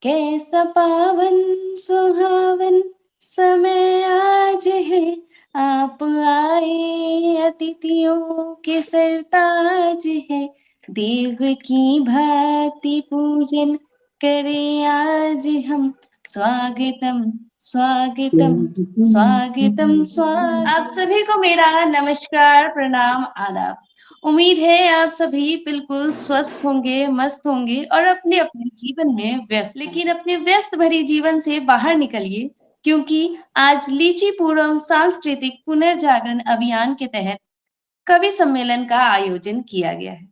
कैसा पावन सुहावन समय आज है, आप आए अतिथियों के सरताज है। देव की भांति पूजन करें आज हम, स्वागतम स्वागतम स्वागतम स्वागतम। आप सभी को मेरा नमस्कार, प्रणाम, आदाब। उम्मीद है आप सभी बिल्कुल स्वस्थ होंगे, मस्त होंगे और अपने अपने जीवन में व्यस्त। लेकिन अपने व्यस्त भरी जीवन से बाहर निकलिए, क्योंकि आज लीची पूरम सांस्कृतिक पुनर्जागरण अभियान के तहत कवि सम्मेलन का आयोजन किया गया है,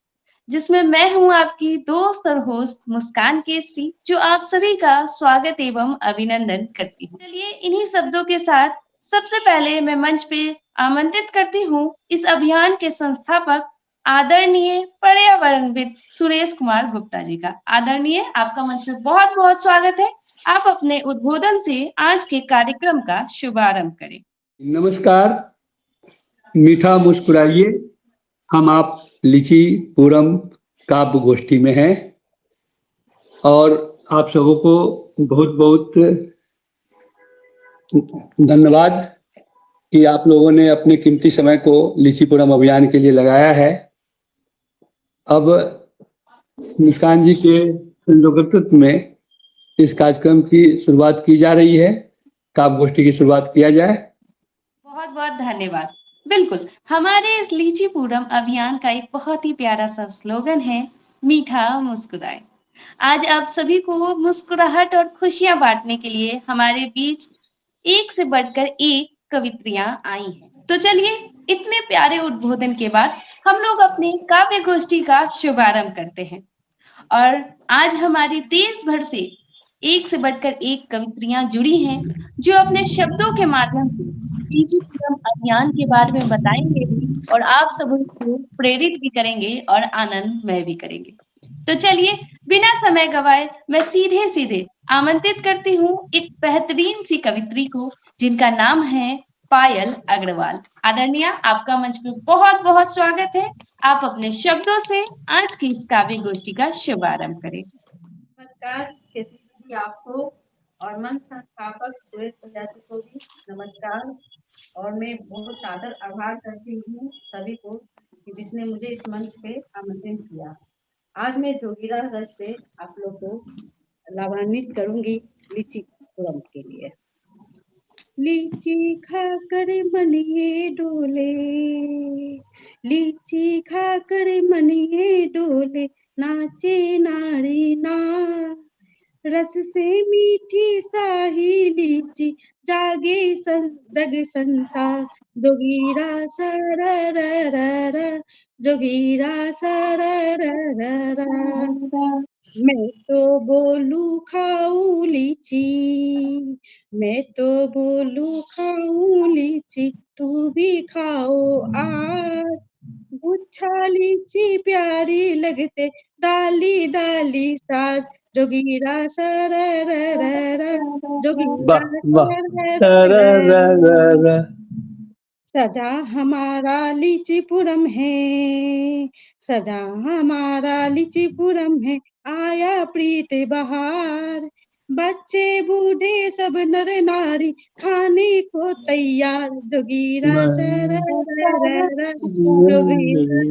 जिसमें मैं हूं आपकी दोस्त और होस्ट मुस्कान केसरी, जो आप सभी का स्वागत एवं अभिनंदन करती हूँ। चलिए इन्हीं शब्दों के साथ सबसे पहले मैं मंच पे आमंत्रित करती हूँ इस अभियान के संस्थापक आदरणीय पर्यावरणविद सुरेश कुमार गुप्ता जी का। आदरणीय, आपका मंच में बहुत बहुत स्वागत है। आप अपने उद्बोधन से आज के कार्यक्रम का शुभारंभ करें। नमस्कार, मीठा मुस्कुराइए। हम आप लीची पूरम काव्य गोष्ठी में हैं और आप सबों को बहुत बहुत धन्यवाद कि आप लोगों ने अपने कीमती समय को लीची पूरम अभियान के लिए लगाया है। अब मुस्कान जी के संयोजकत्व में इस कार्यक्रम की शुरुआत की जा रही है। काव्य गोष्ठी की शुरुआत किया जाए। बहुत बहुत धन्यवाद। बिल्कुल, हमारे इस लीची पूरम अभियान का एक बहुत ही प्यारा सा स्लोगन है, मीठा मुस्कुराए। आज आप सभी को मुस्कुराहट और खुशियां बांटने के लिए हमारे बीच एक से बढ़कर एक कवित्रियां आई हैं। तो चलिए इतने प्यारे उद्बोधन के बाद हम लोग अपनी काव्य गोष्ठी का शुभारंभ करते हैं। और आज हमारे देश भर से एक से बढ़कर एक कवित्रियां जुड़ी हैं, जो अपने शब्दों के माध्यम से लीची पूरम अभियान के बारे में बताएंगे भी और आप सभी को प्रेरित भी करेंगे और आनंदमय भी करेंगे। तो चलिए बिना समय गवाए मैं सीधे सीधे आमंत्रित करती हूँ एक बेहतरीन सी कवित्री को, जिनका नाम है पायल अग्रवाल। आदरणीय, आपका मंच पे बहुत बहुत स्वागत है। आप अपने शब्दों से आज की इस काव्य गोष्ठी का शुभारंभ करें। नमस्कार केसरी जी, आपको और मंच संस्थापक सुरेश प्रजापति को भी नमस्कार। और मैं बहुत सादर आभार करती हूँ सभी को कि जिसने मुझे इस मंच पे आमंत्रित किया। आज मैं जोगिरा रस से आप लोग को लाभान्वित करूंगी लीची पूरम के लिए। लीची खाकर मन ये डोले, लीची खाकर मन ये डोले, नाचे नारी ना, रस से मीठी साही लीची, जागे जग संसार, जोगीरा सररररर, जोगीरा सररररर। मैं तो बोलू खाऊं लीची, मैं तो बोलू खाऊं लीची, तू भी खाओ आज। गुच्छा लीची प्यारी लगते, डाली डाली साज, जोगीरा सररररर, जोगीरा सररररर। सजा हमारा लीची पूरम है, सजा हमारा लीची पूरम है, आया प्रीत बहार, बच्चे बूढ़े सब नर नारी, खाने को तैयार, जोगीरा सररररर, जोगीरा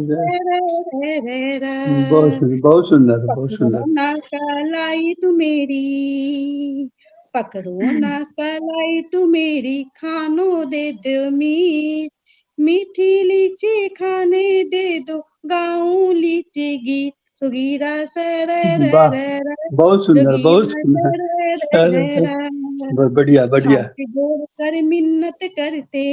सररररर। बहुत सुंदर, बहुत सुंदर। ना कलाई तू मेरी, पकड़ो ना कलाई तू मेरी, खानो दे दो मीठ, मीठी लीची खाने दे दो, गाऊं लीची गीत, सुगीरा सररररर, बहुत सुंदर, बहुत जोगीरा सररररर। बढ़िया बढ़िया। हाथ जोड़ कर मिन्नत करते,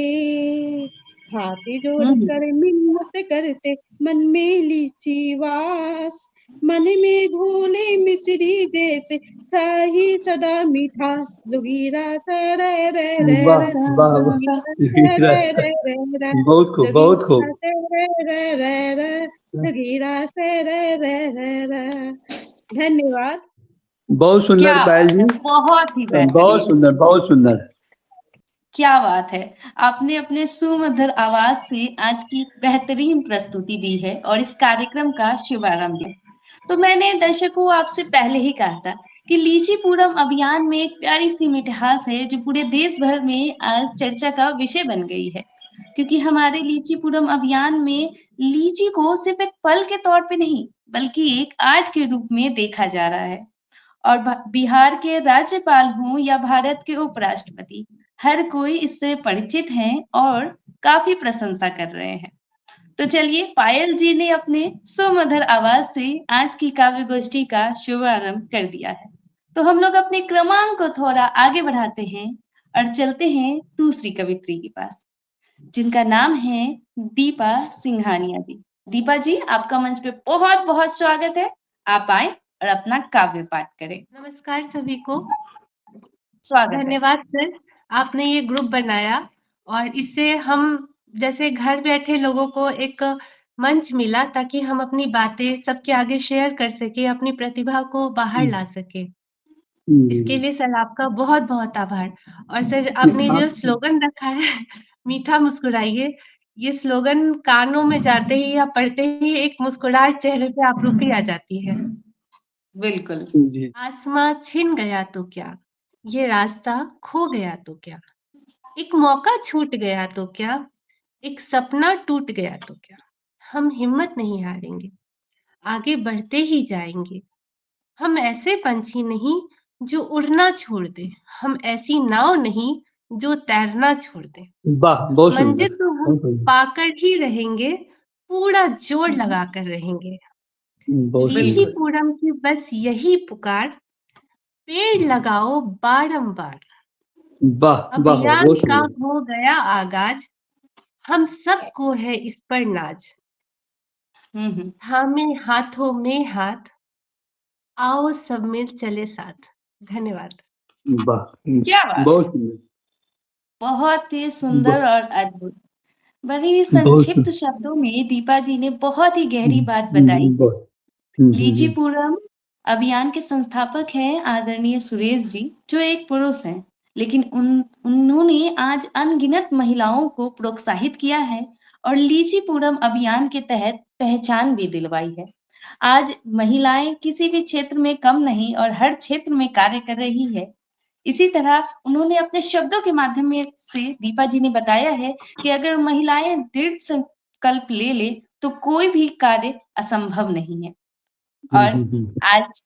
हाथ जोड़ कर मिन्नत करते, मन में लीची वास, मन में घोले मिश्री जैसे, शाही सदा मिठास, जोगीरा सररररर, वाह वाह वाह, जोगीरा सररररर, बहुत खूब, बहुत खूब। सररररर, जोगीरा सररररर। धन्यवाद। बहुत सुंदर पायल जी, बहुत ही बेहतरीन, बहुत सुंदर, बहुत सुंदर। क्या बात है। आपने अपने सुमधुर आवाज से आज की बेहतरीन प्रस्तुति दी है और इस कार्यक्रम का शुभारंभ किया। तो मैंने दर्शकों आपसे पहले ही कहा था कि लीची पूरम अभियान में एक प्यारी सी मिठास है जो पूरे देश भर में आज चर्चा का विषय बन गई है। क्योंकि हमारे लीची पूरम अभियान में लीची को सिर्फ एक फल के तौर पे नहीं बल्कि एक आर्ट के रूप में देखा जा रहा है। और बिहार के राज्यपाल हों या भारत के उपराष्ट्रपति, हर कोई इससे परिचित है और काफी प्रशंसा कर रहे हैं। तो चलिए पायल जी ने अपने सुमधुर आवाज से आज की काव्य गोष्ठी का शुभारंभ कर दिया है। तो हम लोग अपने क्रमांक को थोड़ा आगे बढ़ाते हैं और चलते हैं दूसरी कवित्री के पास, जिनका नाम है दीपा सिंघानिया जी। दीपा जी, आपका मंच पे बहुत बहुत स्वागत है। आप आए और अपना काव्य पाठ करें। नमस्कार सभी को। स्वागत है। धन्यवाद सर, आपने ये ग्रुप बनाया और इससे हम जैसे घर बैठे लोगों को एक मंच मिला ताकि हम अपनी बातें सबके आगे शेयर कर सके, अपनी प्रतिभा को बाहर ला सके। इसके लिए सर आपका बहुत बहुत आभार। और सर आपने जो स्लोगन रखा है मीठा मुस्कुराइए, ये स्लोगन कानों में जाते ही या पढ़ते ही एक मुस्कुराहट चेहरे पे आपरूपी आ जाती है। बिल्कुल। आसमां छिन गया तो क्या, ये रास्ता खो गया तो क्या, एक मौका छूट गया तो क्या, एक सपना टूट गया तो क्या, हम हिम्मत नहीं हारेंगे, आगे बढ़ते ही जाएंगे। हम ऐसे पंछी नहीं जो उड़ना छोड़ दे, हम ऐसी नाव नहीं जो तैरना छोड़ दे। वाह, बहुत मंजिल सुंदर। तो हम पाकर ही रहेंगे, पूरा जोर लगाकर रहेंगे। लीची पूरम की बस यही पुकार, पेड़ लगाओ बारंबार। अभियान का हो गया आगाज, हम सबको है इस पर नाज। थामे हाथों में हाथ, आओ सब मिल चले साथ। धन्यवाद। क्या बात, बहुत ही सुंदर और अद्भुत। बड़ी संक्षिप्त शब्दों में दीपा जी ने बहुत ही गहरी बात बताई। लीची पूरम अभियान के संस्थापक हैं आदरणीय सुरेश जी, जो एक पुरुष हैं, लेकिन उन्होंने आज अनगिनत महिलाओं को प्रोत्साहित किया है और लीची पूरम अभियान के तहत पहचान भी दिलवाई है। आज महिलाएं किसी भी क्षेत्र में कम नहीं और हर क्षेत्र में कार्य कर रही है। इसी तरह उन्होंने अपने शब्दों के माध्यम से दीपा जी ने बताया है कि अगर महिलाएं दृढ़ संकल्प ले तो कोई भी कार्य असंभव नहीं है। और आज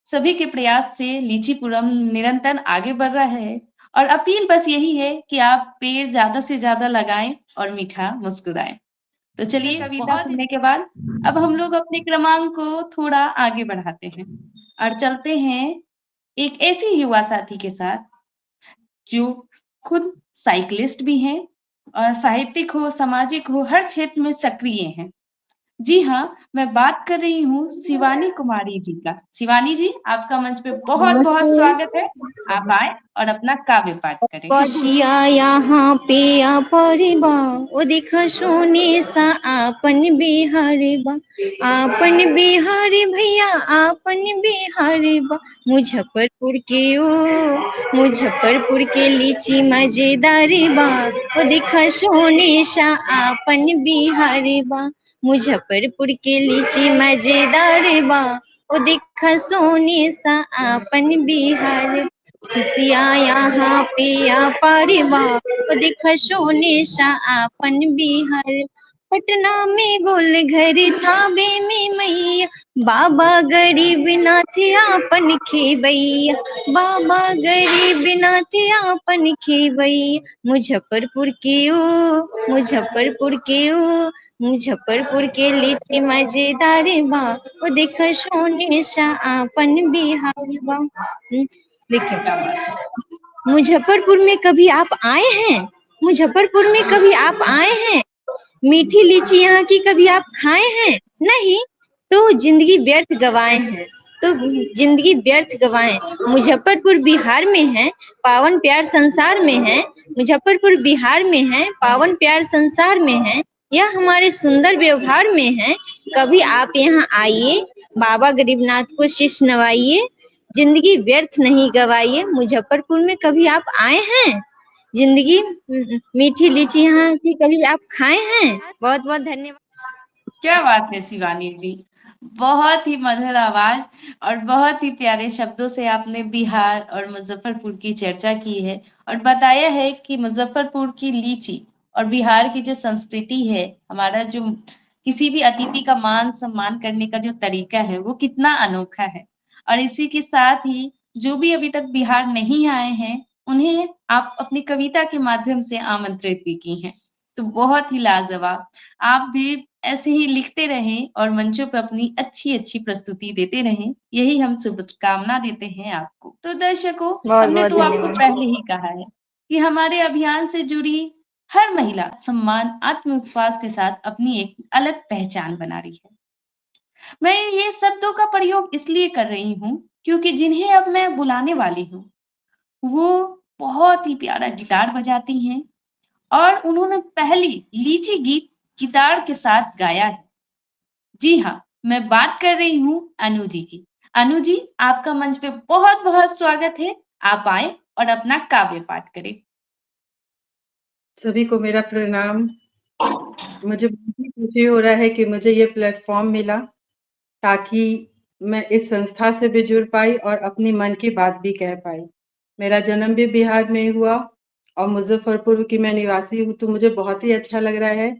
सभी के प्रयास से लीची पूरम निरंतर आगे बढ़ रहा है और अपील बस यही है कि आप पेड़ ज्यादा से ज्यादा लगाएं और मीठा मुस्कुराएं। तो चलिए कविता सुनने के बाद अब हम लोग अपने क्रमांक को थोड़ा आगे बढ़ाते हैं और चलते हैं एक ऐसे युवा साथी के साथ जो खुद साइकिलिस्ट भी हैं और साहित्यिक हो, सामाजिक हो, हर क्षेत्र में सक्रिय हैं। जी हाँ, मैं बात कर रही हूँ शिवानी कुमारी जी का। शिवानी जी, आपका मंच पे बहुत बहुत स्वागत है। आप आए और अपना काव्य पाठ करें। कशिया यहाँ पे आ परिबा, ओ देखा सोने सा आपन बिहारी बा, आपन बिहारी भैया आपन बिहारी बा। मुजफ्फरपुर के लीची मजेदारी बा, ओ देखा सोने सा आपन बिहारी बा। मुजफ्फरपुर के लीची मजेदार बा, ओ देखा सोने सा आपन बिहार। किसिया यहाँ पे आ पारे बा, ओ देखा सोने सा आपन बिहार। पटना में गोल घर थावे में मैया, बाबा गरीब नाथ आपन खेबैया, बाबा गरीब नाथ आपन खेबैया। मुजफ्फरपुर के लीची मजेदार बा, ओ देखा सोने सा आपन बिहार बा। देखिए, मुजफ्फरपुर में कभी आप आए हैं? मुजफ्फरपुर में कभी आप आए हैं? मीठी लीची यहाँ की कभी आप खाए हैं? नहीं तो जिंदगी व्यर्थ गवाए हैं, मुजफ्फरपुर बिहार में है, पावन प्यार संसार में है। मुजफ्फरपुर बिहार में है, पावन प्यार संसार में है, यह हमारे सुंदर व्यवहार में है। कभी आप यहाँ आइए, बाबा गरीबनाथ को शीश नवाइए, जिंदगी व्यर्थ नहीं गवाइए। मुजफ्फरपुर में कभी आप आए हैं? जिंदगी मीठी लीची यहाँ की कभी आप खाए हैं? बहुत बहुत धन्यवाद। क्या बात है शिवानी जी, बहुत ही मधुर आवाज और बहुत ही प्यारे शब्दों से आपने बिहार और मुजफ्फरपुर की चर्चा की है और बताया है कि मुजफ्फरपुर की लीची और बिहार की जो संस्कृति है, हमारा जो किसी भी अतिथि का मान सम्मान करने का जो तरीका है वो कितना अनोखा है। और इसी के साथ ही जो भी अभी तक बिहार नहीं आए हैं, उन्हें आप अपनी कविता के माध्यम से आमंत्रित भी की हैं। तो बहुत ही लाजवाब। आप भी ऐसे ही लिखते रहें और मंचों पे अपनी अच्छी-अच्छी प्रस्तुति देते रहें। यही हम शुभकामना देते हैं आपको। तो दर्शकों, बहुत हमने बहुत तो आपको धन्यवाद। पहले ही कहा है कि हमारे अभियान से जुड़ी हर महिला सम्मान, आत्मविश्वास के साथ अपनी एक अलग पहचान बना रही है। मैं ये शब्दों का प्रयोग इसलिए कर रही हूँ, क्योंकि जिन्हें अब मैं बुलाने वाली हूँ, वो बहुत ही प्यारा गिटार बजाती हैं और उन्होंने पहली लीची गीत गिटार के साथ गाया है। जी हाँ, मैं बात कर रही हूँ अनु जी की। अनु जी, आपका मंच पे बहुत-बहुत स्वागत है। आप आएँ और अपना काव्य पाठ करें। सभी को मेरा प्रणाम। मुझे बहुत ही खुशी हो रहा है कि मुझे ये प्लेटफ़ॉर्म मिला, ताकि मैं इस संस्था से भी जुड़ पाई और अपनी मन की बात भी कह पाई। मेरा जन्म भी बिहार में हुआ और मुज़फ्फ़रपुर की मैं निवासी हूँ, तो मुझे बहुत ही अच्छा लग रहा है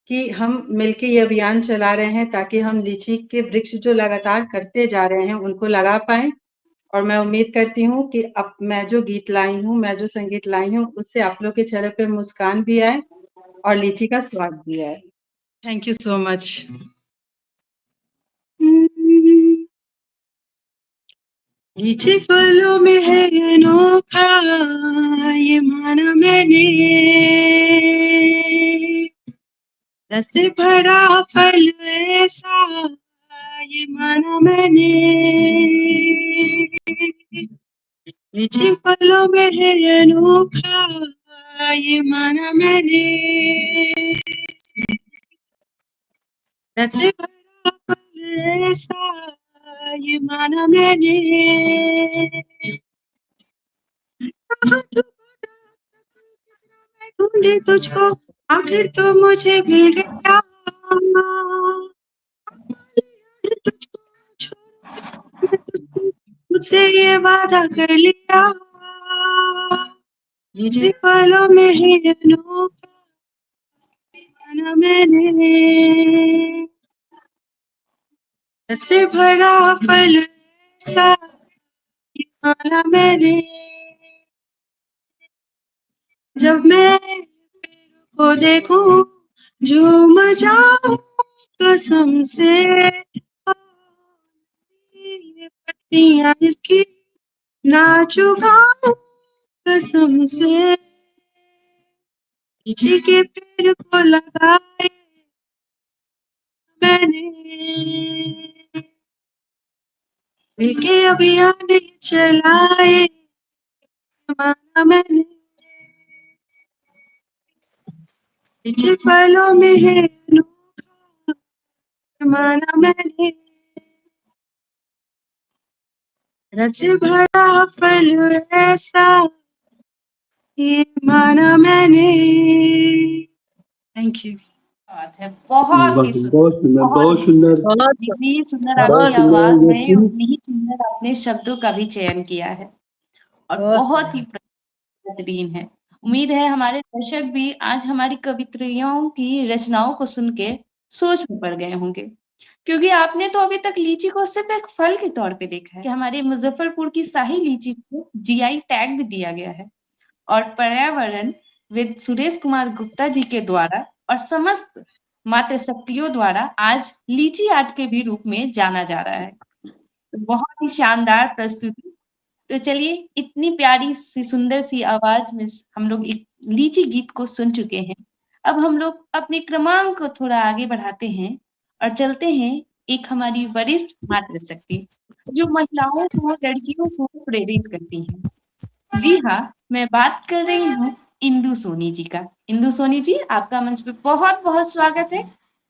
कि हम मिलके ये अभियान चला रहे हैं, ताकि हम लीची के वृक्ष जो लगातार कटते जा रहे हैं, उनको लगा पाएँ। और मैं उम्मीद करती हूँ कि अब मैं जो गीत लाई हूँ, मैं जो संगीत लाई हूँ, उससे आप लोग के चेहरे पे मुस्कान भी आए और लीची का स्वाद भी आए। Thank you so much. लीची फलों में है अनोखा, ये माना मैंने, रस भरा फल ऐसा, ये माना मैंने। लीची फलों में है अनोखा, ये माना मैंने, रस भरा फल ऐसा, ये माना मैंने। कहाँ तू मैं ढूंढी तुझको, आखिर तो मुझे मिल गया। तुझको छोड़ के मैं तुझसे ये वादा कर लिया। लीची फलों में है अनोखा, माना मैंने, रस भरा फल ऐसा, ये माना मैंने। जब मैं पेड़ को देखूं, झूम जाऊं कसम से, ये पत्तियां इसकी नाचू गाऊं कसम से। लीची के पेड़ को लगाए मैंने, मिलके अभियान ये चलाए, माना मैंने। लीची फलों में है अनोखा, माना मैंने, रस भरा फल ऐसा, ये माना मैंने। Thank you. बात है, बहुत ही सुंदर, बहुत सुंदर, बहुत बहुत सुंदर, जितनी सुंदर बहुत आपकी सुंदर आवाज़ है, लेकिन उतनी ही सुंदर आपने शब्दों का भी चयन किया है और बहुत ही बेहतरीन है। उम्मीद है हमारे दर्शक भी आज हमारी कवित्रियों की रचनाओं को सुन के सोच में पड़ गए होंगे। क्योंकि आपने तो अभी तक लीची को सिर्फ एक फल के तौर पे देखा है कि हमारे मुजफ्फरपुर की शाही लीची को जीआई टैग भी दिया गया है और पर्यावरण विद सुरेश कुमार गुप्ता जी के द्वारा और समस्त मातृशक्तियों द्वारा आज लीची आर्ट के भी रूप में जाना जा रहा है। तो बहुत ही शानदार प्रस्तुति। तो चलिए, इतनी प्यारी सी सुंदर सी आवाज में हम लोग एक लीची गीत को सुन चुके हैं। अब हम लोग अपने क्रमांक को थोड़ा आगे बढ़ाते हैं और चलते हैं एक हमारी वरिष्ठ मातृशक्ति जो महिलाओं को, लड़कियों को प्रेरित करती हैं। जी हाँ, मैं बात कर रही हूँ इंदु सोनी जी का। इंदु सोनी जी, आपका मंच पे बहुत-बहुत स्वागत है।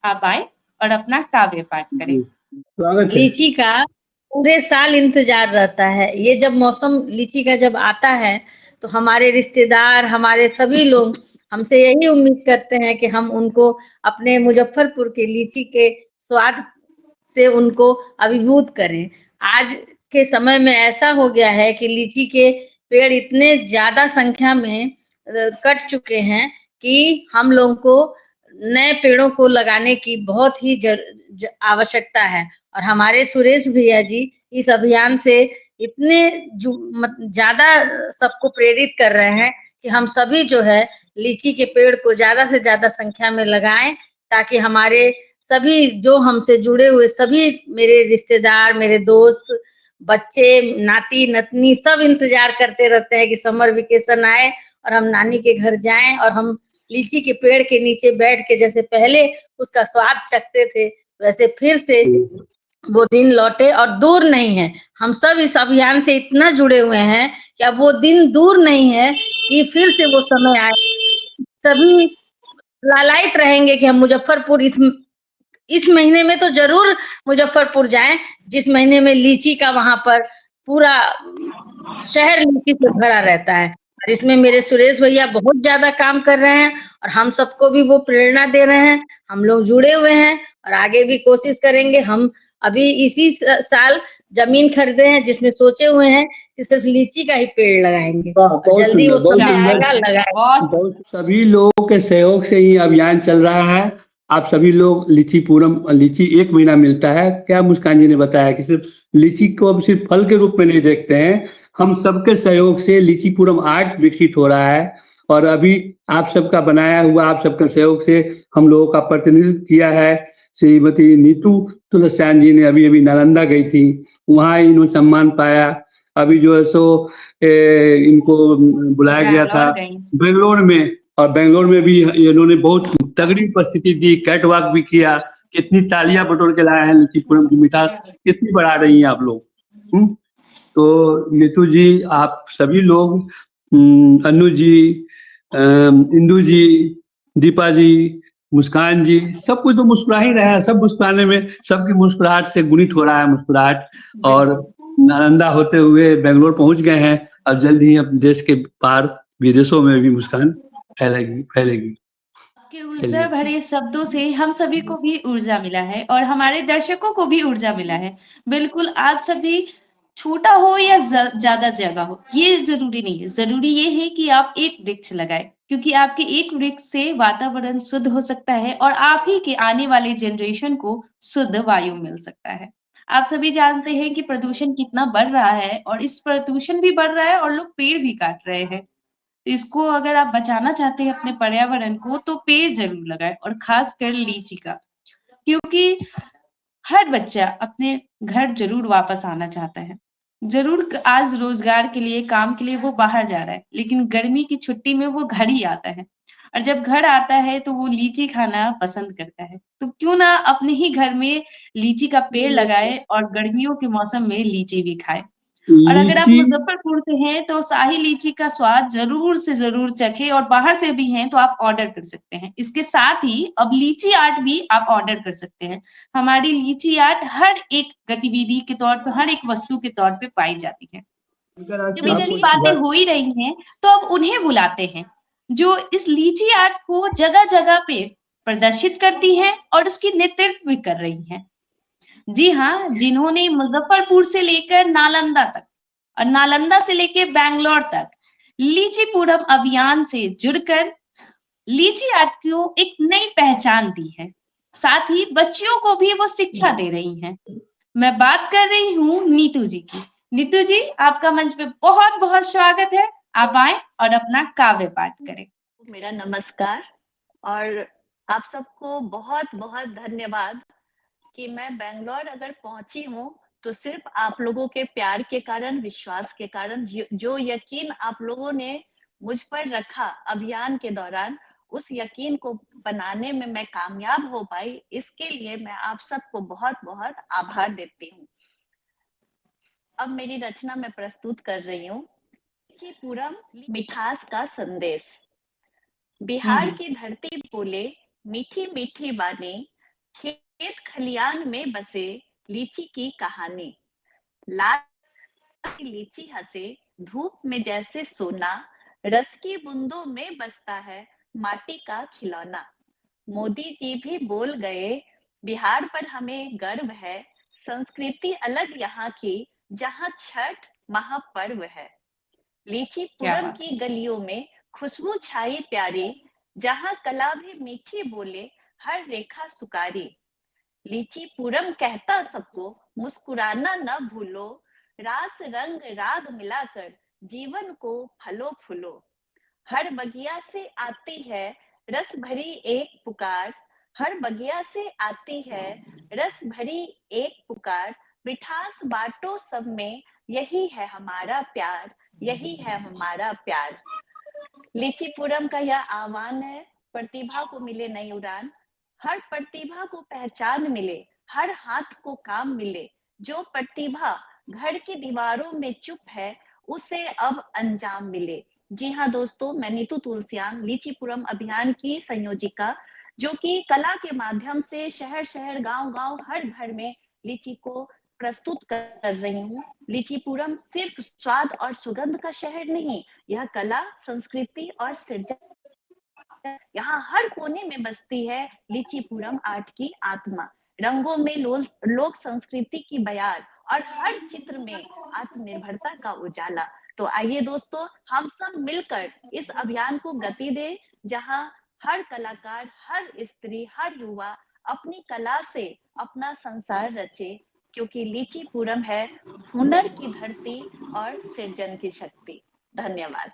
आप आए और अपना काव्य पाठ करें। स्वागत है। लीची का पूरे साल इंतजार रहता है। ये जब मौसम लीची का जब आता है तो हमारे रिश्तेदार, हमारे सभी लोग हमसे यही उम्मीद करते हैं कि हम उनको अपने मुजफ्फरपुर के लीची के स्वाद से उनको अभिभूत करें। आज के समय में ऐसा हो गया है कि लीची के पेड़ इतने ज्यादा संख्या में कट चुके हैं कि हम लोगों को नए पेड़ों को लगाने की बहुत ही आवश्यकता है। और हमारे सुरेश भैया जी इस अभियान से इतने ज्यादा सबको प्रेरित कर रहे हैं कि हम सभी जो है लीची के पेड़ को ज्यादा से ज्यादा संख्या में लगाएं, ताकि हमारे सभी जो हमसे जुड़े हुए सभी मेरे रिश्तेदार, मेरे दोस्त, बच्चे, नाती नतनी सब इंतजार करते रहते हैं कि समर वेकेशन आए और हम नानी के घर जाएं और हम लीची के पेड़ के नीचे बैठ के जैसे पहले उसका स्वाद चखते थे, वैसे फिर से वो दिन लौटे। और दूर नहीं है, हम सब इस अभियान से इतना जुड़े हुए हैं कि अब वो दिन दूर नहीं है कि फिर से वो समय आए। सभी लालायित रहेंगे कि हम मुजफ्फरपुर इस महीने में तो जरूर मुजफ्फरपुर जाएं, जिस महीने में लीची का वहां पर पूरा शहर लीची से भरा रहता है। और इसमें मेरे सुरेश भैया बहुत ज्यादा काम कर रहे हैं और हम सबको भी वो प्रेरणा दे रहे हैं। हम लोग जुड़े हुए हैं और आगे भी कोशिश करेंगे। हम अभी इसी साल जमीन खरीदे हैं जिसमें सोचे हुए हैं कि सिर्फ लीची का ही पेड़ लगाएंगे और जल्दी वो समय आएगा लगाएंगे। सभी लोगों के सहयोग से ही अभियान चल रहा है। आप सभी लोग लीची 1 महीना मिलता है, क्या मुस्कान जी ने बताया कि सिर्फ लीची को अब सिर्फ फल के रूप में नहीं देखते हैं। हम सबके सहयोग से लीची पूरम आर्ट विकसित हो रहा है और अभी आप सबका बनाया हुआ, आप सबके सहयोग से हम लोगों का प्रतिनिधित्व किया है। श्रीमती नीतू तुलसियान जी ने अभी नालंदा गई थी, वहाँ इन्होंने सम्मान पाया। अभी जो है सो इनको बुलाया गया था बेंगलोर में, और बेंगलोर में भी इन्होंने बहुत तगड़ी उपस्थिति दी, कैट वॉक भी किया। कितनी तालियां बटोर के लाए हैं, लीची पूरम की मिठास कितनी बढ़ा रही हैं आप लोग। तो नीतू जी, आप सभी लोग, अनु जी, इंदू जी, दीपा जी, मुस्कान जी, सब कुछ तो मुस्कुरा ही रहे हैं। सब मुस्कुराने में सबकी मुस्कुराहट से गुणित हो रहा है मुस्कुराहट। और नालंदा होते हुए बेंगलोर पहुंच गए हैं, अब जल्द ही अब देश के पार विदेशों में भी मुस्कान फैलेगी। आपके ऊर्जा भरे शब्दों से हम सभी को भी ऊर्जा मिला है और हमारे दर्शकों को भी ऊर्जा मिला है। बिल्कुल, आप सभी छोटा हो या ज्यादा जगह हो, ये जरूरी नहीं है। जरूरी ये है कि आप एक वृक्ष लगाए, क्योंकि आपके एक वृक्ष से वातावरण शुद्ध हो सकता है और आप ही के आने वाले जनरेशन को शुद्ध वायु मिल सकता है। आप सभी जानते हैं कि प्रदूषण कितना बढ़ रहा है और इस प्रदूषण भी बढ़ रहा है और लोग पेड़ भी काट रहे हैं। तो इसको अगर आप बचाना चाहते हैं अपने पर्यावरण को, तो पेड़ जरूर लगाए और खास कर लीची का, क्योंकि हर बच्चा अपने घर जरूर वापस आना चाहता है। जरूर आज रोजगार के लिए, काम के लिए वो बाहर जा रहा है, लेकिन गर्मी की छुट्टी में वो घर ही आता है और जब घर आता है तो वो लीची खाना पसंद करता है। तो क्यों ना अपने ही घर में लीची का पेड़ लगाए और गर्मियों के मौसम में लीची भी खाए। और अगर आप मुजफ्फरपुर से हैं तो शाही लीची का स्वाद जरूर से जरूर चखें, और बाहर से भी हैं तो आप ऑर्डर कर सकते हैं। इसके साथ ही अब लीची आर्ट भी आप ऑर्डर कर सकते हैं। हमारी लीची आर्ट हर एक गतिविधि के तौर पर, हर एक वस्तु के तौर पे पाई जाती है। जब इतनी बातें हो ही रही हैं तो अब उन्हें बुलाते हैं जो इस लीची आर्ट को जगह जगह पे प्रदर्शित करती हैं और उसकी नेतृत्व भी कर रही हैं। जी हाँ, जिन्होंने मुजफ्फरपुर से लेकर नालंदा तक और नालंदा से लेकर बैंगलोर तक लीची पूरम अभियान से जुड़कर लीची आर्ट को एक नई पहचान दी है, साथ ही बच्चियों को भी वो शिक्षा दे रही हैं। मैं बात कर रही हूँ नीतू जी की। नीतू जी, आपका मंच पे बहुत बहुत स्वागत है। आप आए और अपना काव्य पाठ करें। मेरा नमस्कार और आप सबको बहुत बहुत धन्यवाद कि मैं बेंगलोर अगर पहुंची हूँ तो सिर्फ आप लोगों के प्यार के कारण, विश्वास के कारण, जो यकीन आप लोगों ने मुझ पर रखा अभियान के दौरान, उस यकीन को बनाने में मैं कामयाब हो पाई। इसके लिए मैं आप सबको बहुत बहुत आभार देती हूँ। अब मेरी रचना मैं प्रस्तुत कर रही हूँ, लीची पूरम मिठास का संदेश। बिहार की धरती बोले मीठी मीठी बानी, खेत खलियान में बसे लीची की कहानी। लाल लीची हंसे धूप में जैसे सोना, रस की बूंदों में बसता है माटी का खिलौना। मोदी जी भी बोल गए बिहार पर हमें गर्व है, संस्कृति अलग यहाँ की, जहाँ छठ महापर्व है। लीचीपुरम की गलियों में खुशबू छाई प्यारी, जहाँ कला भी मीठी बोले, हर रेखा सुकारी। लीचीपुरम कहता सबको मुस्कुराना न भूलो, रास रंग राग मिलाकर जीवन को फलो फूलो। हर बगिया से आती है रस भरी एक पुकार, हर बगिया से आती है रस भरी एक पुकार। मिठास बांटो सब में, यही है हमारा प्यार, यही है हमारा प्यार। लीचीपुरम का यह आह्वान है, प्रतिभा को मिले नई उड़ान, हर प्रतिभा को पहचान मिले, हर हाथ को काम मिले। जो प्रतिभा घर की दीवारों में चुप है, उसे अब अंजाम मिले। जी हाँ दोस्तों, मैं नीतू तुलसियान, लीचीपुरम अभियान की संयोजिका, जो कि कला के माध्यम से शहर शहर, गांव गांव, हर घर में लीची को प्रस्तुत कर रही हूँ। लीचीपुरम सिर्फ स्वाद और सुगंध का शहर नहीं, यह कला, संस्कृति और सृजन, यहाँ हर कोने में बसती है लीचीपुरम आर्ट की आत्मा। रंगों में लोक संस्कृति की बयार और हर चित्र में आत्मनिर्भरता का उजाला। तो आइए दोस्तों, हम सब मिलकर इस अभियान को गति दें, जहां हर कलाकार, हर स्त्री, हर युवा अपनी कला से अपना संसार रचे, क्योंकि लीचीपुरम है हुनर की धरती और सृजन की शक्ति। धन्यवाद।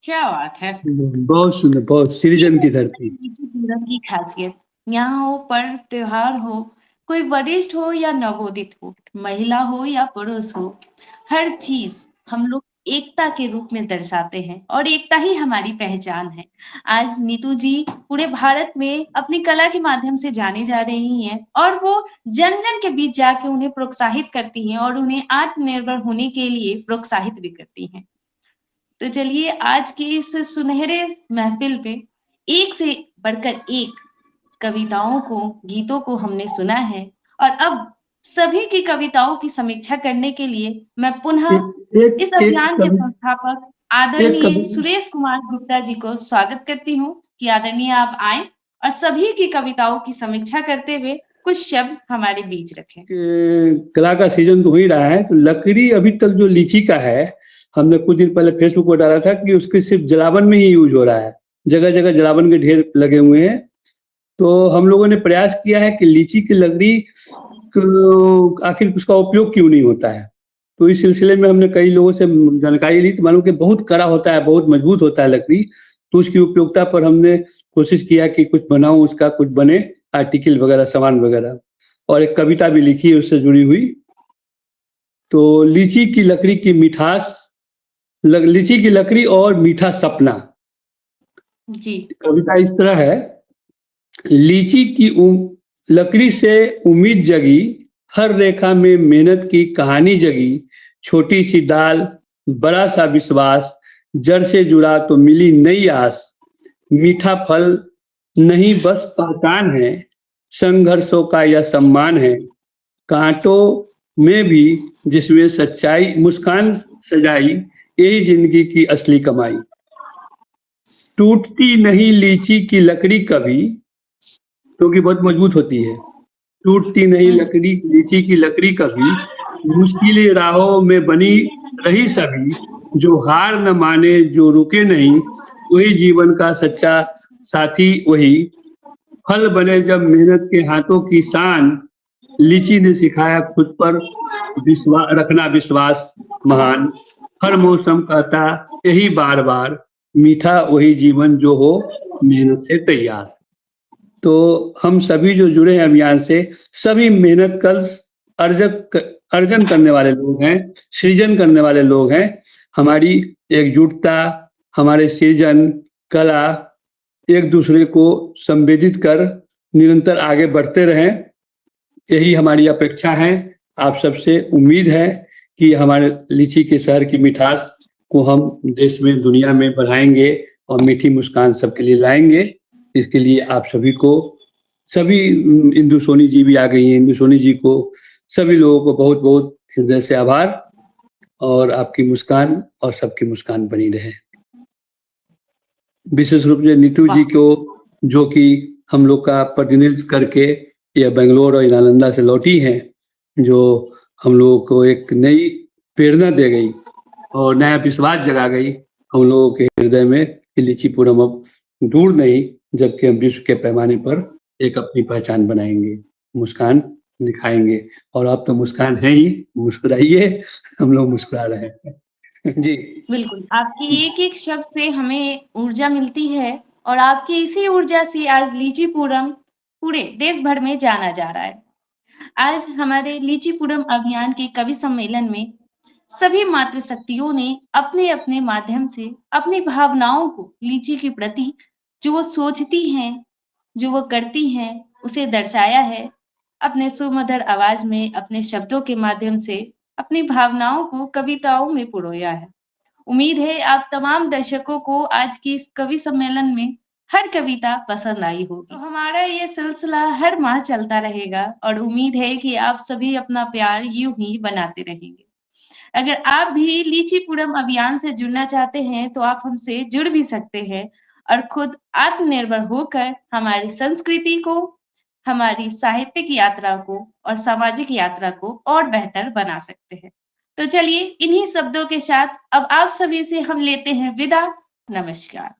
क्या बात है, बहुत सुंदर, बहुत सृजन की धरती। लीचीपुरम की खासियत, यहाँ हो पर्व त्योहार हो, कोई वरिष्ठ हो या नवोदित हो, महिला हो या पुरुष हो, हर चीज हम लोग एकता के रूप में दर्शाते हैं और एकता ही हमारी पहचान है। आज नीतू जी पूरे भारत में अपनी कला के माध्यम से जानी जा रही हैं और वो जन जन के बीच जाके उन्हें प्रोत्साहित करती हैं और उन्हें आत्मनिर्भर होने के लिए प्रोत्साहित भी करती हैं। तो चलिए, आज की इस सुनहरे महफिल में एक से बढ़कर एक कविताओं को, गीतों को हमने सुना है और अब सभी की कविताओं की समीक्षा करने के लिए मैं पुनः इस अभियान के संस्थापक आदरणीय सुरेश कुमार गुप्ता जी को स्वागत करती हूँ कि आदरणीय आप आए और सभी की कविताओं की समीक्षा करते हुए कुछ शब्द हमारे बीच रखें। कला का सीजन तो हो ही रहा है, तो लकड़ी अभी तक जो लीची का है, हमने कुछ दिन पहले फेसबुक पर डाला था कि उसके सिर्फ जलावन में ही यूज हो रहा है, जगह जगह जलावन के ढेर लगे हुए हैं। तो हम लोगों ने प्रयास किया है कि लीची की लकड़ी आखिर उसका उपयोग क्यों नहीं होता है। तो इस सिलसिले में हमने कई लोगों से जानकारी ली, तो मालूम कि बहुत कड़ा होता है, बहुत मजबूत होता है लकड़ी। तो उसकी उपयोगिता पर हमने कोशिश किया कि कुछ बनाऊं, उसका कुछ बने आर्टिकल वगैरह, सामान वगैरह, और एक कविता भी लिखी है उससे जुड़ी हुई। तो लीची की लकड़ी की मिठास, लीची की लकड़ी और मीठा सपना जी। कविता इस तरह है। लीची की लकड़ी से उम्मीद जगी, हर रेखा में मेहनत की कहानी जगी। छोटी सी दाल, बड़ा सा विश्वास, जड़ से जुड़ा तो मिली नई आस। मीठा फल नहीं बस पहचान है, संघर्षों का यह सम्मान है। कांटों में भी जिसमें सच्चाई, मुस्कान सजाई, यही जिंदगी की असली कमाई। टूटती नहीं लीची की लकड़ी कभी, क्योंकि बहुत मजबूत होती है। टूटती नहीं लीची की लकड़ी कभी, मुश्किल राहों में बनी रही सभी। जो हार न माने, जो रुके नहीं, वही जीवन का सच्चा साथी। वही फल बने जब मेहनत के हाथों की शान। लीची ने सिखाया खुद पर रखना विश्वास महान। हर मौसम कहता यही बार बार, मीठा वही जीवन जो हो मेहनत से तैयार। तो हम सभी जो जुड़े हैं अभियान से, सभी मेहनत कर अर्जन करने वाले लोग हैं, सृजन करने वाले लोग हैं। हमारी एकजुटता, हमारे सृजन, कला एक दूसरे को संवेदित कर निरंतर आगे बढ़ते रहें, यही हमारी अपेक्षा है। आप सबसे उम्मीद है कि हमारे लीची के शहर की मिठास को हम देश में, दुनिया में बढ़ाएंगे और मीठी मुस्कान सबके लिए लाएंगे। इसके लिए आप सभी को, सभी इंदु सोनी जी भी आ गई हैं, इंदु सोनी जी को, सभी लोगों को बहुत बहुत हृदय से आभार। और आपकी मुस्कान और सबकी मुस्कान बनी रहे। विशेष रूप से नीतू जी को, जो कि हम लोग का प्रतिनिधित्व करके यह बेंगलोर और नालंदा से लौटी हैं, जो हम लोगों को एक नई प्रेरणा दे गई और नया विश्वास जगा गई हम लोगों के हृदय में कि लीची पूरम अब दूर नहीं, जबकि हम विश्व के पैमाने पर एक अपनी पहचान बनाएंगे, मुस्कान दिखाएंगे। और आप तो मुस्कान है ही, मुस्कुराइए, हम लोग मुस्कुरा रहे हैं। जी। बिल्कुल, आपकी एक-एक शब्द से हमें ऊर्जा मिलती है और आपकी इसी ऊर्जा से आज लीची पूरम पूरे देश भर में जाना जा रहा है। आज हमारे लीची पूरम अभियान के कवि सम्मेलन में सभी मातृशक्तियों ने अपने-अपने माध्यम से अपनी भावनाओं को लीची के प्रति जो वो सोचती हैं, जो वो करती हैं, उसे दर्शाया है। अपने सुमधुर आवाज में, अपने शब्दों के माध्यम से अपनी भावनाओं को कविताओं में पिरोया है। उम्मीद है आप तमाम दर्शकों को आज की इस कवि सम्मेलन में हर कविता पसंद आई होगी। तो हमारा ये सिलसिला हर माह चलता रहेगा और उम्मीद है कि आप सभी अपना प्यार यूं ही बनाते रहेंगे। अगर आप भी लीची पूरम अभियान से जुड़ना चाहते हैं तो आप हमसे जुड़ भी सकते हैं और खुद आत्मनिर्भर होकर हमारी संस्कृति को, हमारी साहित्यिक यात्रा को और सामाजिक यात्रा को और बेहतर बना सकते हैं। तो चलिए इन्हीं शब्दों के साथ अब आप सभी से हम लेते हैं विदा। नमस्कार।